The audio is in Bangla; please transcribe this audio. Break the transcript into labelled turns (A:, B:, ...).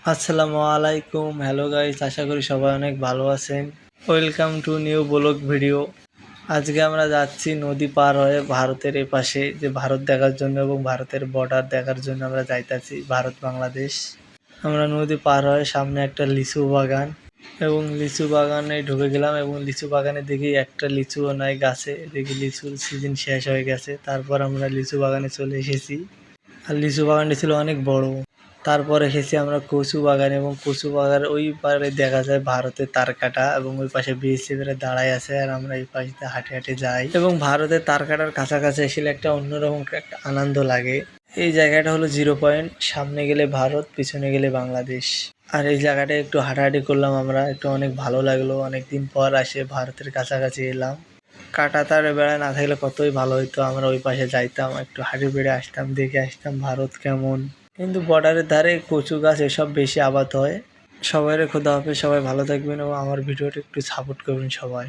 A: আসসালামু আলাইকুম, হ্যালো গাইস, আশা করি সবাই অনেক ভালো আছেন। Welcome to new blog video. আজকে আমরা যাচ্ছি নদী পার হয়ে ভারতের এপাশে, যে ভারত দেখার জন্য এবং ভারতের বর্ডার দেখার জন্য আমরা যাইতাছি, ভারত বাংলাদেশ। আমরা নদী পার হয়ে সামনে একটা লিচু বাগান, এবং লিচু বাগানে ঢুকে গেলাম এবং লিচু বাগানে দেখি একটা লিচুও নাই গাছে, দেখি লিচুর সিজন শেষ হয়ে গেছে। তারপর আমরা লিচু বাগানে চলে এসেছি, আর লিচু বাগানটি ছিল অনেক বড়। তারপর এসেছি আমরা কচু বাগান, এবং কচু বাগানের ওই পারে দেখা যায় ভারতের তারকাটা, এবং ওই পাশে বিএসএফরা দাঁড়ায় আছে, আর আমরা এই পাশে হাঁটে হাঁটে যাই। এবং ভারতের তারকাটার কাছাকাছি এসে একটা অন্যরকম একটা আনন্দ লাগে। এই জায়গাটা হলো 0 পয়েন্ট, সামনে গেলে ভারত, পিছনে গেলে বাংলাদেশ। আর এই জায়গাটা একটু হাঁটাহাঁটি করলাম, আমরা একটু অনেক ভালো লাগলো। অনেকদিন পর আসে ভারতের কাছাকাছি এলাম। কাটা তার বেড়া না থাকলে কতই ভালো হইতো, আমরা ওই পাশে যাইতাম, একটু হাঁটি বেড়ে আসতাম, দেখে আসতাম ভারত কেমন। কিন্তু বর্ডারের ধারে কচু গাছ এসব বেশি আবাদ হয়। সবাইরে খোদা হাফেজ, সবাই ভালো থাকবেন এবং আমার ভিডিওটা একটু সাপোর্ট করবেন সবাই।